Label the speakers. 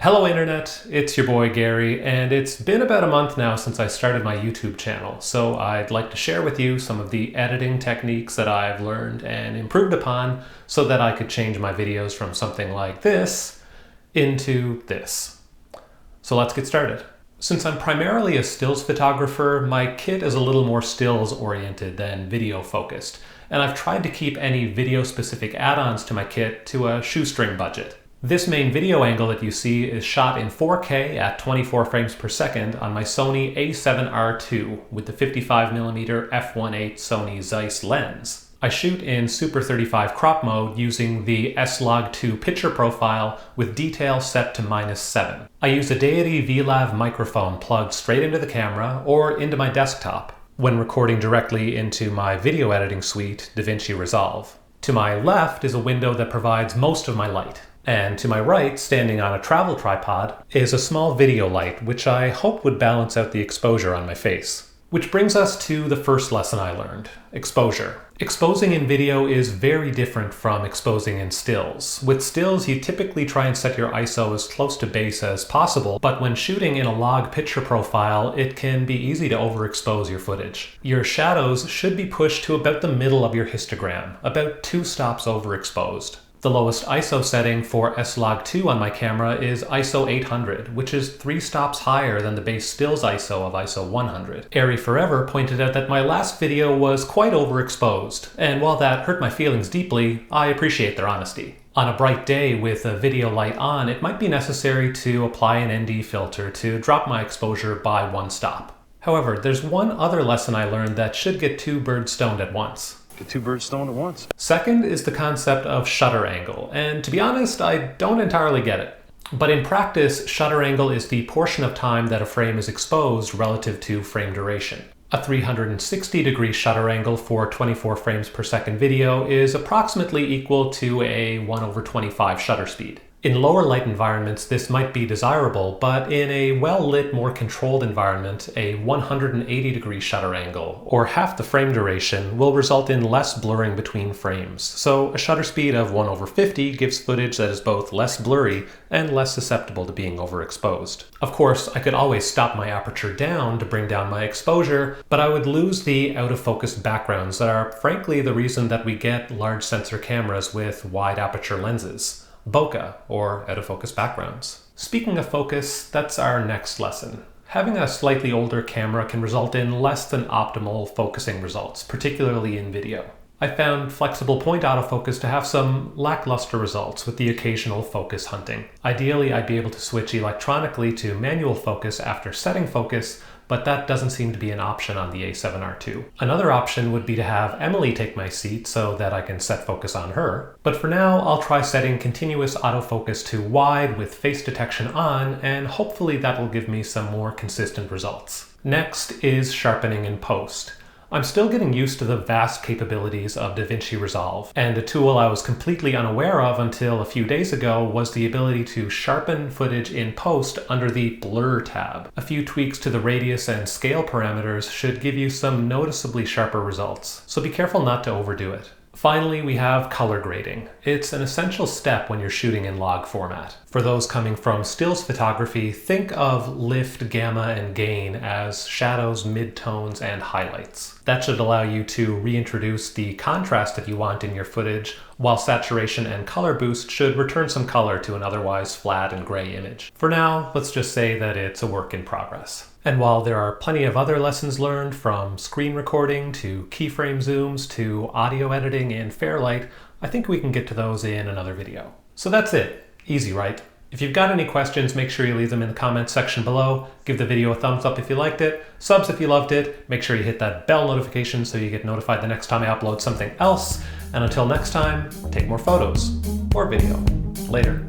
Speaker 1: Hello Internet, it's your boy Gary, and it's been about a month now since I started my YouTube channel, so I'd like to share with you some of the editing techniques that I've learned and improved upon so that I could change my videos from something like this into this. So let's get started. Since I'm primarily a stills photographer, my kit is a little more stills oriented than video focused, and I've tried to keep any video specific add-ons to my kit to a shoestring budget. This main video angle that you see is shot in 4K at 24 frames per second on my Sony a7R II with the 55mm f1.8 Sony Zeiss lens. I shoot in Super 35 crop mode using the S-Log2 picture profile with detail set to -7. I use a Deity VLAV microphone plugged straight into the camera or into my desktop when recording directly into my video editing suite, DaVinci Resolve. To my left is a window that provides most of my light. And to my right, standing on a travel tripod, is a small video light, which I hope would balance out the exposure on my face. Which brings us to the first lesson I learned, exposure. Exposing in video is very different from exposing in stills. With stills, you typically try and set your ISO as close to base as possible, but when shooting in a log picture profile, it can be easy to overexpose your footage. Your shadows should be pushed to about the middle of your histogram, about 2 stops overexposed. The lowest ISO setting for S-Log2 on my camera is ISO 800, which is 3 stops higher than the base stills ISO of ISO 100. Airy Forever pointed out that my last video was quite overexposed, and while that hurt my feelings deeply, I appreciate their honesty. On a bright day with a video light on, it might be necessary to apply an ND filter to drop my exposure by 1 stop. However, there's one other lesson I learned that should get 2 birds stoned at once.
Speaker 2: Get 2 birds stoned at once.
Speaker 1: Second is the concept of shutter angle, and to be honest, I don't entirely get it. But in practice, shutter angle is the portion of time that a frame is exposed relative to frame duration. A 360-degree shutter angle for 24 frames per second video is approximately equal to a 1/25 shutter speed. In lower light environments, this might be desirable, but in a well-lit, more controlled environment, a 180-degree shutter angle, or half the frame duration, will result in less blurring between frames. So a shutter speed of 1/50 gives footage that is both less blurry and less susceptible to being overexposed. Of course, I could always stop my aperture down to bring down my exposure, but I would lose the out-of-focus backgrounds that are frankly the reason that we get large sensor cameras with wide aperture lenses. Bokeh, or out-of-focus backgrounds. Speaking of focus, that's our next lesson. Having a slightly older camera can result in less than optimal focusing results, particularly in video. I found flexible point autofocus to have some lackluster results with the occasional focus hunting. Ideally, I'd be able to switch electronically to manual focus after setting focus, but that doesn't seem to be an option on the a7R II. Another option would be to have Emily take my seat so that I can set focus on her. But for now, I'll try setting continuous autofocus to wide with face detection on, and hopefully that will give me some more consistent results. Next is sharpening in post. I'm still getting used to the vast capabilities of DaVinci Resolve, and a tool I was completely unaware of until a few days ago was the ability to sharpen footage in post under the Blur tab. A few tweaks to the radius and scale parameters should give you some noticeably sharper results, so be careful not to overdo it. Finally, we have color grading. It's an essential step when you're shooting in log format. For those coming from stills photography, think of lift, gamma, and gain as shadows, midtones, and highlights. That should allow you to reintroduce the contrast that you want in your footage, while saturation and color boost should return some color to an otherwise flat and gray image. For now, let's just say that it's a work in progress. And while there are plenty of other lessons learned, from screen recording to keyframe zooms to audio editing in Fairlight, I think we can get to those in another video. So that's it. Easy, right? If you've got any questions, make sure you leave them in the comments section below. Give the video a thumbs up if you liked it, subs if you loved it, make sure you hit that bell notification so you get notified the next time I upload something else. And until next time, take more photos or video. Later.